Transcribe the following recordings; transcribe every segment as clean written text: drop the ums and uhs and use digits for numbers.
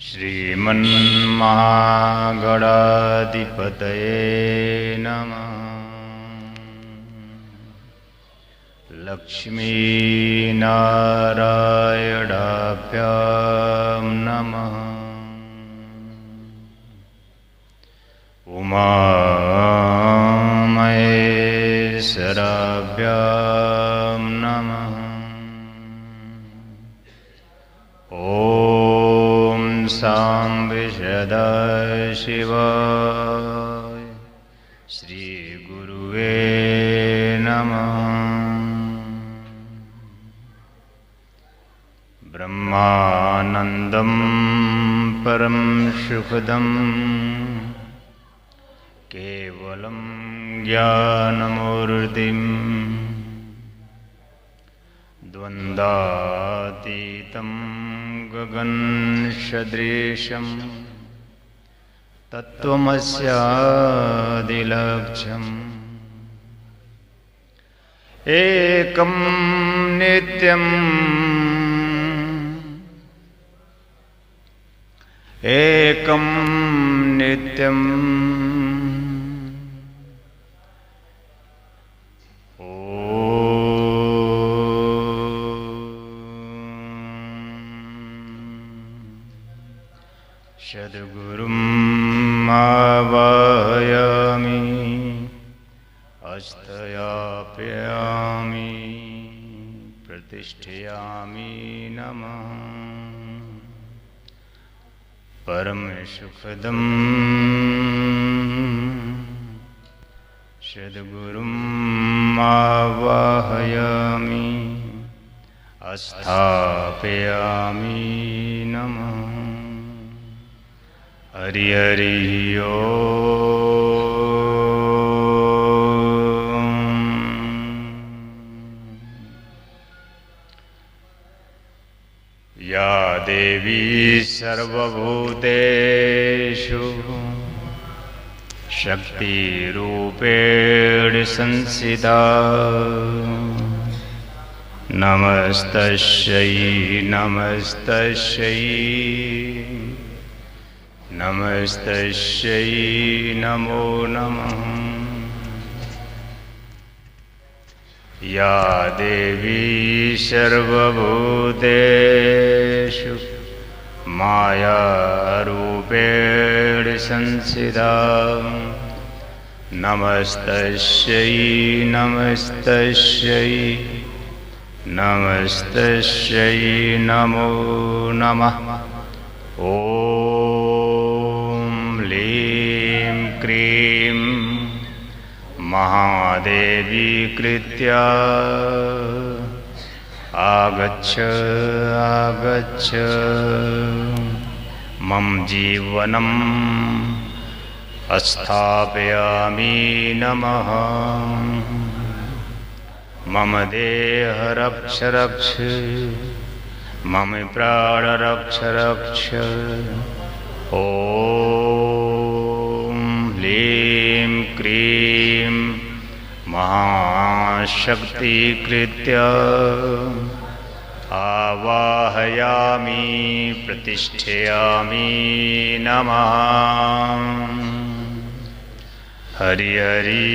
श्रीमन्महागणाधिपतये नमः। लक्ष्मीनारायणाभ्यां नमः। उमामहेश्वराभ्यां नमः। ॐ सांबे सदाशिवाय श्रीगुरुवे नमः। ब्रह्मानन्दं परं सुखदं केवलं ज्ञानमूर्तिं द्वन्द्वातीतं गगनसदृशं तत्त्वमस्यादिलक्ष्यम् एकं नित्यम् एकं नित्यम् सद्गुरुं आवाहयामि आस्थापयामि प्रतिष्ठयामि नमः। परम सुखदं सद्गुरुं आवाहयामि आस्थापयामि नमः। हरि हरि ओम। या देवी सर्वभूतेषु शक्तिरूपेण संस्थिता नमस्तस्यै नमस्तस्यै नमस्तस्यै नमो नमः। या देवी सर्वभूतेषु मायारूपेण संस्थिता नमस्तस्यै नमस्तस्यै नमस्तस्यै नमो नमः। ॐ लीं क्रीं महादेवी कृत्या आगच्छ आगच्छ मम जीवनम् स्थापयामि नमः। मम देह रक्ष रक्ष मम प्राण रक्ष रक्ष। ॐ लीं क्रीं महाशक्ति कृत्या आवाहयामि प्रतिष्ठयामि नमः। हरि हरि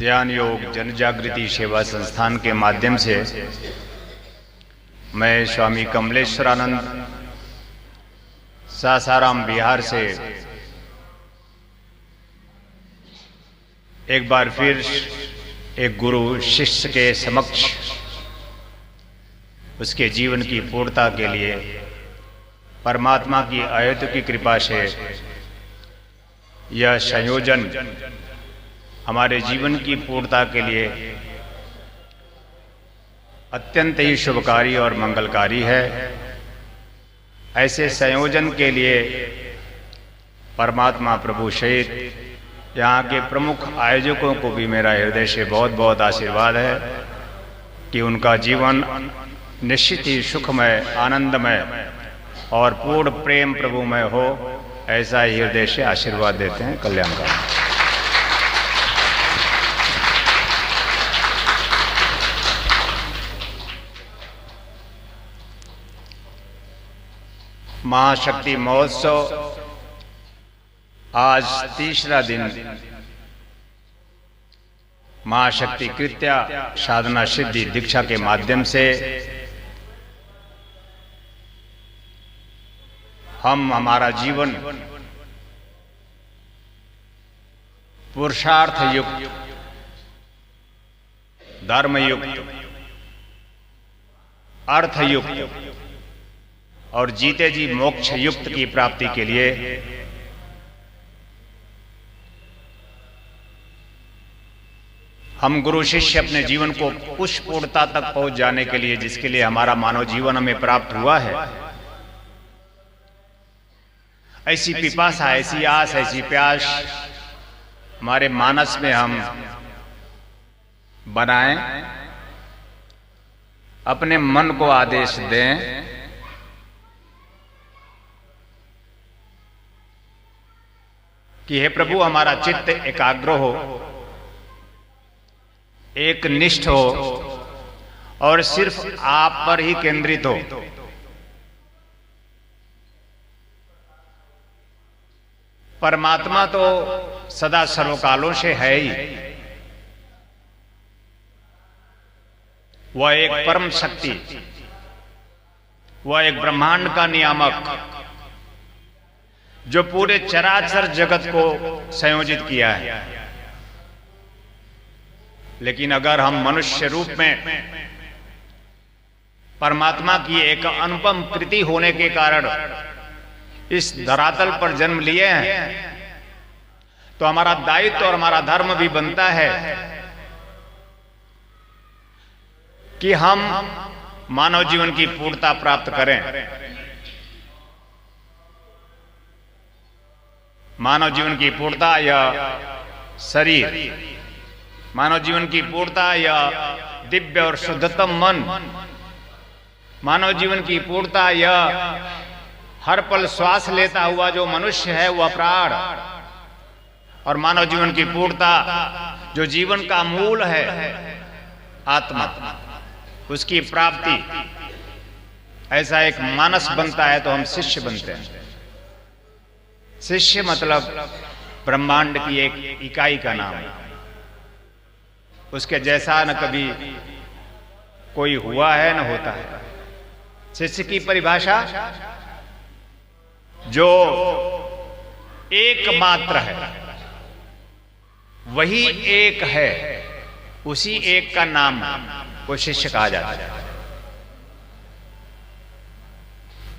ध्यान योग जन जागृति सेवा संस्थान के माध्यम से मैं स्वामी कमलेश्वरानंद सासाराम बिहार से एक बार फिर एक गुरु शिष्य के समक्ष उसके जीवन की पूर्णता के लिए परमात्मा की अहेतुकी कृपा से यह संयोजन हमारे जीवन की पूर्णता के लिए अत्यंत ही शुभकारी और मंगलकारी है। ऐसे संयोजन के लिए परमात्मा प्रभु सहित यहाँ के प्रमुख आयोजकों को भी मेरा हृदय से बहुत बहुत आशीर्वाद है कि उनका जीवन निश्चित ही सुखमय, आनंदमय और पूर्ण प्रेम प्रभुमय हो। ऐसा ही हृदय से आशीर्वाद देते हैं। कल्याण का महाशक्ति महोत्सव आज तीसरा दिन महाशक्ति कृत्या साधना सिद्धि दीक्षा के माध्यम से हम हमारा जीवन पुरुषार्थ युक्त, धर्म युक्त, अर्थ युक्त और जीते जी मोक्ष युक्त की प्राप्ति के लिए हम गुरु शिष्य अपने जीवन को उस पूर्णता तक पहुंच जाने के लिए जिसके लिए हमारा मानव जीवन हमें प्राप्त हुआ है, ऐसी पिपासा, ऐसी आस, ऐसी प्यास हमारे मानस में हम बनाएं, अपने मन को आदेश दें कि हे प्रभु हमारा चित्त एकाग्र हो, एक निष्ठ हो और सिर्फ आप पर ही केंद्रित हो। परमात्मा तो सदा सर्वकालों से है ही, वह एक परम शक्ति, वह एक ब्रह्मांड का नियामक जो पूरे चराचर जगत को संयोजित किया है। लेकिन अगर हम मनुष्य रूप में परमात्मा की एक अनुपम कृति होने के कारण इस धरातल पर जन्म लिए हैं, तो हमारा दायित्व और हमारा धर्म भी बनता है कि हम मानव जीवन की पूर्णता प्राप्त करें। मानव जीवन की पूर्णता या शरीर, मानव जीवन की पूर्णता या दिव्य और शुद्धतम मन, मानव जीवन की पूर्णता या हर पल श्वास लेता हुआ जो मनुष्य है वह प्राण, और मानव जीवन की पूर्णता जो जीवन का मूल है आत्मा, उसकी प्राप्ति, ऐसा एक मानस बनता है तो हम शिष्य बनते हैं। शिष्य मतलब ब्रह्मांड की एक इकाई का नाम है, उसके जैसा न कभी कोई हुआ है न होता है। शिष्य की परिभाषा जो एकमात्र है, वही एक है, उसी एक का नाम को शिष्य कहा जाता है।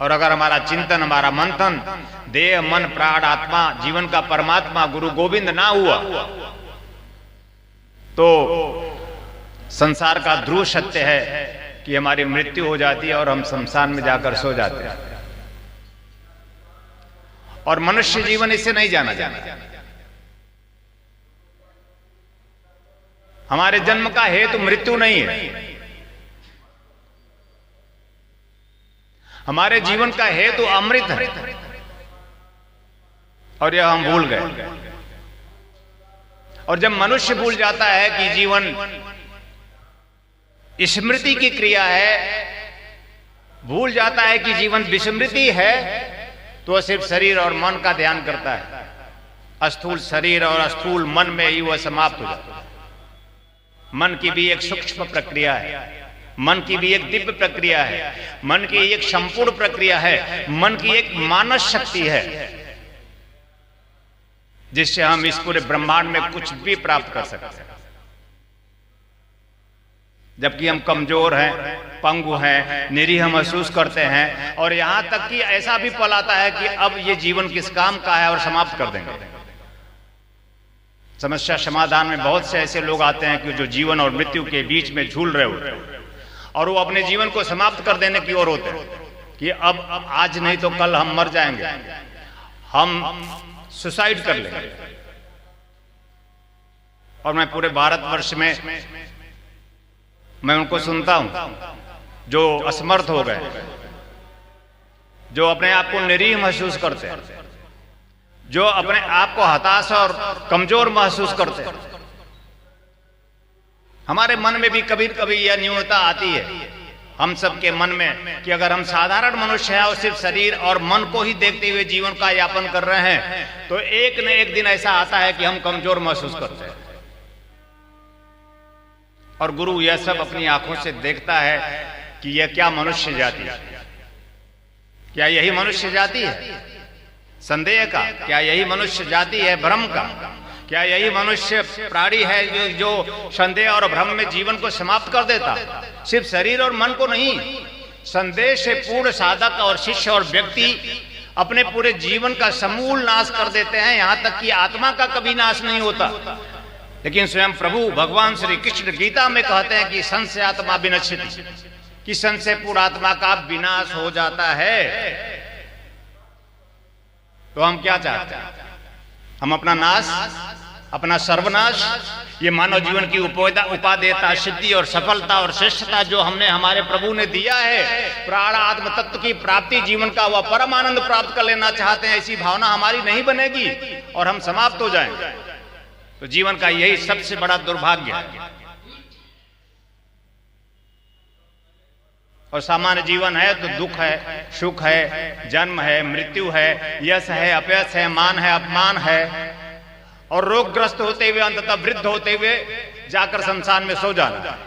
और अगर हमारा चिंतन, हमारा मंथन देह, मन, प्राण, आत्मा, जीवन का परमात्मा गुरु गोविंद ना हुआ तो संसार का ध्रुव सत्य है कि हमारी मृत्यु हो जाती है और हम शमशान में जाकर सो जाते हैं। और मनुष्य जीवन इससे नहीं जाना जाता। हमारे जन्म का हेतु मृत्यु नहीं है, हमारे जीवन का हेतु अमृत है, और यह हम भूल गए। और जब मनुष्य भूल जाता है कि जीवन स्मृति की क्रिया है, भूल जाता है कि जीवन विस्मृति है, तो वह सिर्फ शरीर और मन का ध्यान करता है। स्थूल शरीर और स्थूल मन में ही वह समाप्त हो जाता है। मन की भी एक सूक्ष्म प्रक्रिया है, मन की भी एक दिव्य प्रक्रिया है, मन की एक संपूर्ण प्रक्रिया है, मन की एक मानस शक्ति है, जिससे हम इस पूरे ब्रह्मांड में कुछ भी प्राप्त कर सकते हैं। जबकि हम कमजोर हैं, पंगु हैं, निरीह महसूस करते हैं, और यहां तक कि ऐसा भी पल आता है कि अब ये जीवन किस काम का है और समाप्त कर देंगे। समस्या समाधान में बहुत से ऐसे लोग आते हैं कि जो जीवन और मृत्यु के बीच में झूल रहे होते हैं और वो अपने जीवन को समाप्त कर देने की ओर होते हैं कि अब आज नहीं तो कल हम मर जाएंगे, हम सुसाइड कर लेंगे। और मैं पूरे भारतवर्ष में मैं उनको सुनता हूं जो असमर्थ हो गए, जो अपने आप को निरीह महसूस करते हैं, जो अपने आप को हताश और कमजोर महसूस करते हैं। हमारे मन में भी कभी कभी यह न्यूनता आती है, हम सबके मन में, कि अगर हम साधारण मनुष्य हैं और सिर्फ शरीर और मन को ही देखते हुए जीवन का यापन कर रहे हैं, तो एक न एक दिन ऐसा आता है कि हम कमजोर महसूस करते हैं। और गुरु यह सब अपनी आंखों से देखता है कि यह क्या मनुष्य जाति है, क्या यही मनुष्य जाति है संदेह का, क्या यही मनुष्य जाति है भ्रम का, क्या यही मनुष्य प्राणी है जो संदेह और भ्रम में जीवन को समाप्त कर देता, सिर्फ शरीर और मन को नहीं। संदेह से पूर्ण साधक और शिष्य और व्यक्ति अपने पूरे जीवन का समूल नाश कर देते हैं, यहां तक कि आत्मा का कभी नाश नहीं होता। लेकिन स्वयं प्रभु भगवान श्री कृष्ण गीता में कहते हैं कि सन से आत्मा विनश्यति, कि सन से पूर्ण आत्मा का विनाश हो जाता है। तो हम क्या चाहते हैं? हम अपना नाश, अपना सर्वनाश, ये मानव जीवन की उपादेयता, सिद्धि और सफलता और श्रेष्ठता जो हमने हमारे प्रभु ने दिया है, प्राण आत्म तत्व की प्राप्ति, जीवन का वह परम आनंद प्राप्त कर लेना चाहते हैं, ऐसी भावना हमारी नहीं बनेगी और हम समाप्त हो जाएंगे। तो जीवन का यही सबसे बड़ा दुर्भाग्य है। और सामान्य जीवन है तो दुख है, सुख है, जन्म है, मृत्यु है, यश है, अपयश है, मान है, अपमान है, और रोगग्रस्त होते हुए अंततः वृद्ध होते हुए जाकर शमशान में सो जाना।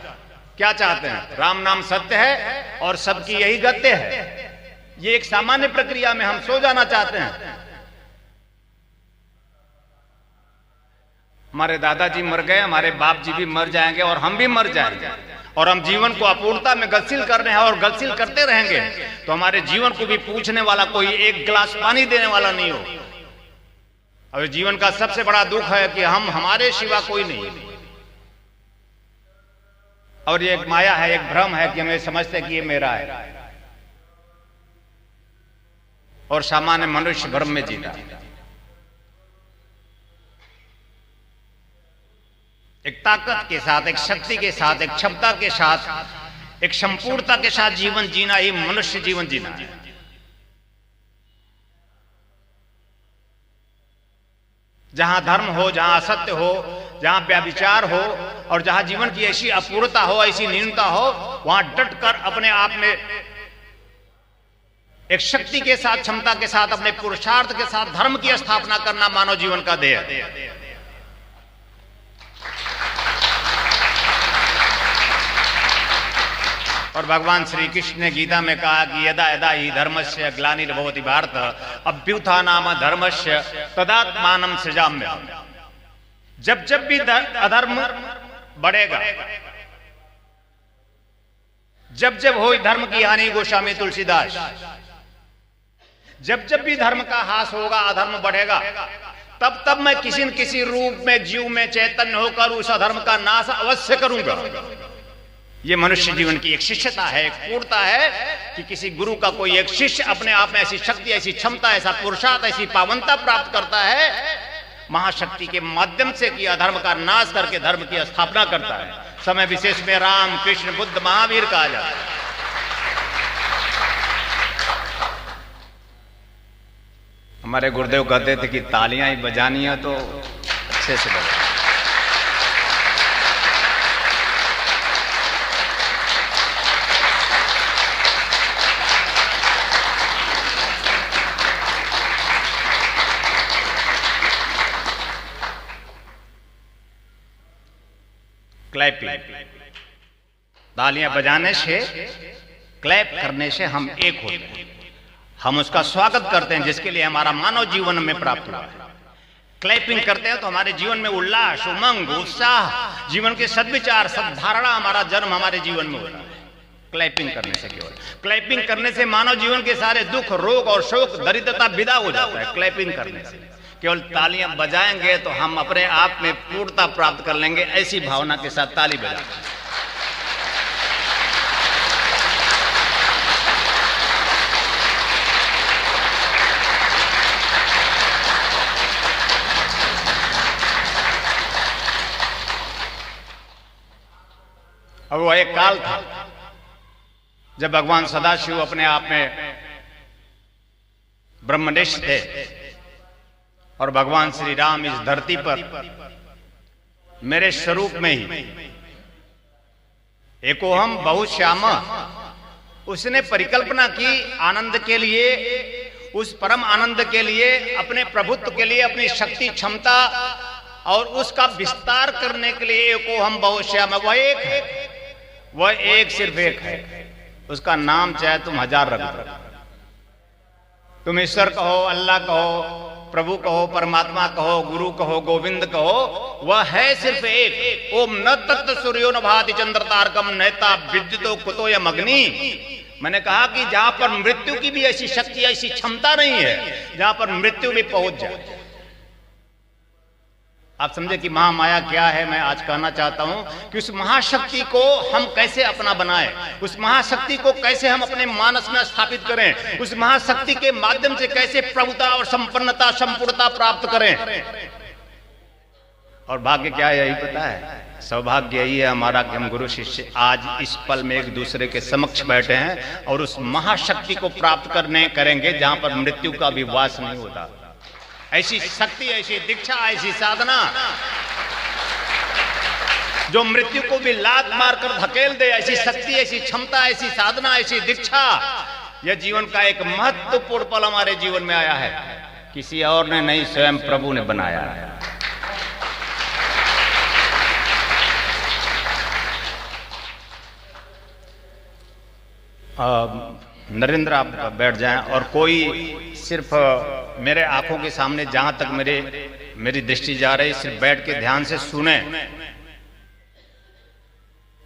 क्या चाहते हैं? राम नाम सत्य है और सबकी यही गत्य है। ये एक सामान्य प्रक्रिया में हम सो जाना चाहते हैं। हमारे दादाजी मर गए, हमारे बाप जी भी मर जाएंगे और हम भी मर जाएंगे, और हम जीवन को अपूर्णता में गतिशील कर रहे हैं और गतिशील करते रहेंगे, तो हमारे जीवन को भी पूछने वाला कोई एक गिलास पानी देने वाला नहीं हो। और जीवन का सबसे बड़ा दुख है कि हम हमारे सिवा कोई नहीं। और ये एक माया है, एक भ्रम है कि हमें समझते कि ये मेरा है, और सामान्य मनुष्य भ्रम में जीता। एक ताकत के साथ, एक शक्ति के साथ, एक क्षमता के साथ, एक संपूर्णता के साथ जीवन जीना ही मनुष्य जीवन जीना है। जहां धर्म हो, जहां असत्य हो, जहां व्यभिचार हो, और जहां जीवन की ऐसी अपूर्णता हो, ऐसी न्यूनता हो, वहां डट कर अपने आप में एक शक्ति के साथ, क्षमता के साथ, अपने पुरुषार्थ के साथ धर्म की स्थापना करना मानव जीवन का ध्येय है। और भगवान श्री कृष्ण ने गीता में कहा कि यदा यदा ही धर्मस्य ग्लानिर्भवति भारत अभ्युत्थानाम धर्मस्य तदात्मानं सृजाम्यहम्। जब जब भी अधर्म बढ़ेगा, जब जब हो धर्म की हानि, गोस्वामी तुलसीदास, जब जब भी धर्म का ह्रास होगा, अधर्म बढ़ेगा, तब तब मैं किसी न किसी रूप में जीव में चैतन्य होकर उस अधर्म का नाश अवश्य करूंगा। ये मनुष्य जीवन की एक शिष्यता है, एक पूर्णता है कि किसी गुरु का कोई एक शिष्य अपने आप में ऐसी शक्ति, ऐसी क्षमता, ऐसा पुरुषार्थ, ऐसी पावनता प्राप्त करता है महाशक्ति के माध्यम से कि अधर्म का नाश करके धर्म की स्थापना करता है। समय विशेष में राम, कृष्ण, बुद्ध, महावीर कहा जाता है। हमारे गुरुदेव कहते थे कि तालियां ही बजानी है तो अच्छे से बजा। क्लैपिंग, तालियां बजाने से, क्लैप करने से हम एक होते हैं, हम उसका स्वागत करते हैं जिसके लिए हमारा मानव जीवन में प्राप्त हुआ है। क्लैपिंग करते हैं तो हमारे जीवन में उल्लास, उमंग, उत्साह, जीवन के सद्विचार, सद्धारणा, हमारा जन्म हमारे जीवन में होता है क्लैपिंग करने से। केवल क्लैपिंग करने से मानव जीवन के सारे दुख, रोग और शोक, दरिद्रता विदा हो जाता है क्लैपिंग करने से। केवल तालियां बजाएंगे तो हम अपने आप में पूर्णता प्राप्त कर लेंगे, ऐसी भावना के साथ ताली बजाएंगे। अब वह एक काल था जब भगवान सदाशिव अपने आप में ब्रह्मनिष्ठ थे और भगवान श्री राम इस धरती पर मेरे स्वरूप में ही एकोहम बहुश्याम, उसने परिकल्पना की आनंद के लिए, उस परम आनंद के लिए, अपने प्रभुत्व के लिए, अपनी शक्ति क्षमता और उसका विस्तार करने के लिए एकोहम बहुश्याम। वह एक है, वह एक सिर्फ एक है, उसका नाम चाहे तुम हजार रख दो, तुम ईश्वर कहो, अल्लाह कहो, प्रभु कहो, परमात्मा कहो, गुरु कहो, गोविंद कहो, वह है सिर्फ एक। ओम न तत्त सूर्यो न भाति चंद्र तारकम नैता विद्युतो कुतो यम अग्नि। मैंने कहा कि जहां पर मृत्यु की भी ऐसी शक्ति, ऐसी क्षमता नहीं है जहां पर मृत्यु भी पहुंच जाए। आप समझे कि महामाया क्या है। मैं आज कहना चाहता हूं कि उस महाशक्ति को हम कैसे अपना बनाएं, उस महाशक्ति को कैसे हम अपने मानस में स्थापित करें, उस महाशक्ति के माध्यम से कैसे प्रभुता और संपन्नता, संपूर्णता प्राप्त करें। और भाग्य क्या है यही पता है, सौभाग्य यही है हमारा कि हम गुरु शिष्य आज इस पल में एक दूसरे के समक्ष बैठे हैं और उस महाशक्ति को प्राप्त करेंगे जहां पर मृत्यु का भी वास नहीं होता। ऐसी शक्ति, ऐसी दीक्षा, ऐसी साधना जो मृत्यु को भी लात मारकर धकेल दे, ऐसी शक्ति, ऐसी क्षमता, ऐसी साधना, ऐसी दीक्षा, यह जीवन का एक महत्वपूर्ण पल हमारे जीवन में आया है। किसी और ने नहीं, स्वयं प्रभु ने बनाया है। नरेंद्र आप बैठ जाएं और कोई सिर्फ मेरे आंखों के सामने जहां तक मेरी दृष्टि जा रही, सिर्फ बैठ के ध्यान से सुने,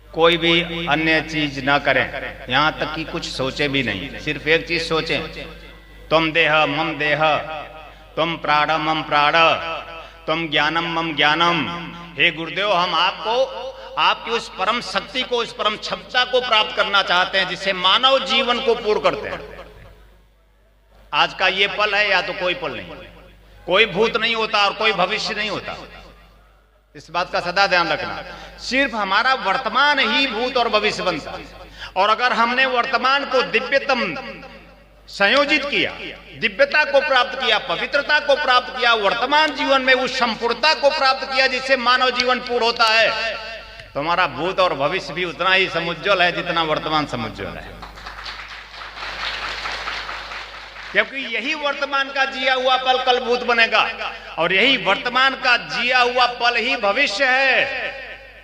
कोई भी अन्य चीज ना करें, यहां तक कि कुछ सोचे भी नहीं। सिर्फ एक चीज सोचें, तुम देह मम देह, तुम प्राण मम प्राण, तुम ज्ञानम मम ज्ञानम। हे गुरुदेव, हम आपको, आपकी उस परम शक्ति को, उस परम क्षमता को प्राप्त करना चाहते हैं जिससे मानव जीवन को पूर्ण करते हैं। आज का ये पल है या तो कोई पल नहीं, कोई भूत नहीं होता और कोई भविष्य नहीं होता। इस बात का सदा ध्यान रखना। सिर्फ हमारा वर्तमान ही भूत और भविष्य बनता है। और अगर हमने वर्तमान को दिव्यतम संयोजित किया, दिव्यता को प्राप्त किया, पवित्रता को प्राप्त किया, वर्तमान जीवन में उस संपूर्णता को प्राप्त किया जिससे मानव जीवन पूर्ण होता है, तो हमारा भूत और भविष्य भी उतना ही समुज्ज्वल है जितना वर्तमान समुज्ज्वल है। क्योंकि यही वर्तमान का जिया हुआ पल कल भूत बनेगा और यही वर्तमान का जिया हुआ पल ही भविष्य है।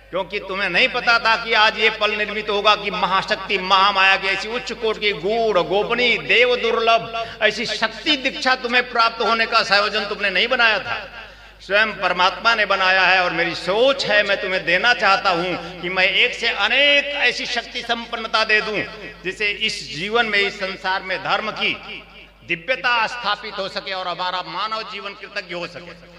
क्योंकि तुम्हें नहीं पता था कि आज ये पल निर्मित होगा कि महाशक्ति, महामाया की ऐसी उच्च कोट की गूढ़, गोपनीय, देव दुर्लभ ऐसी शक्ति दीक्षा तुम्हें प्राप्त होने का संयोजन तुमने नहीं बनाया था, स्वयं परमात्मा ने बनाया है। और मेरी सोच है, मैं तुम्हें देना चाहता हूं कि मैं एक से अनेक ऐसी शक्ति संपन्नता दे दूं जिससे इस जीवन में, इस संसार में धर्म की दिव्यता स्थापित हो सके और हमारा मानव जीवन कृतज्ञ हो सके।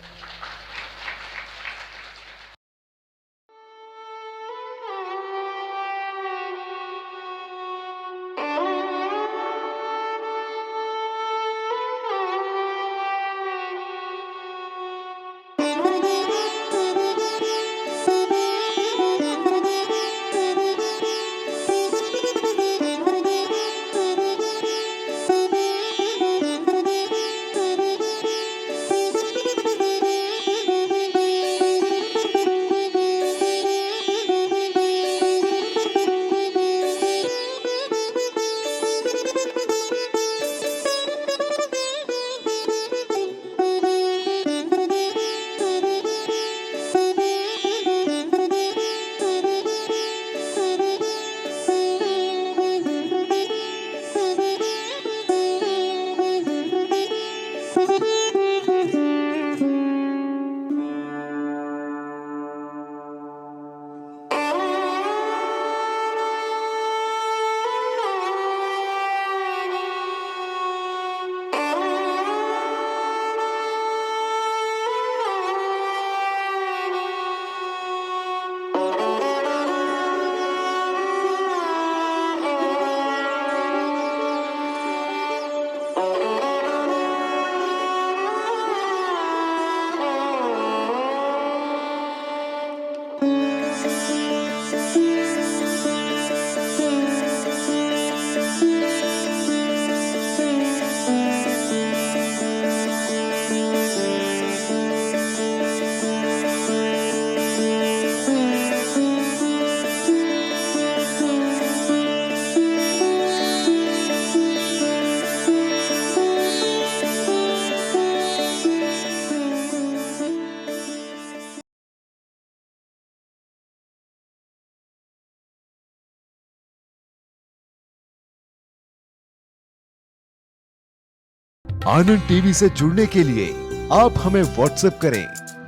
आनंद टीवी से जुड़ने के लिए आप हमें व्हाट्सएप करें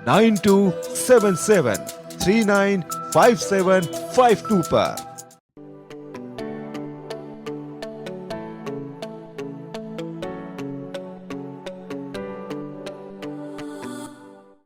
9277395752 पर।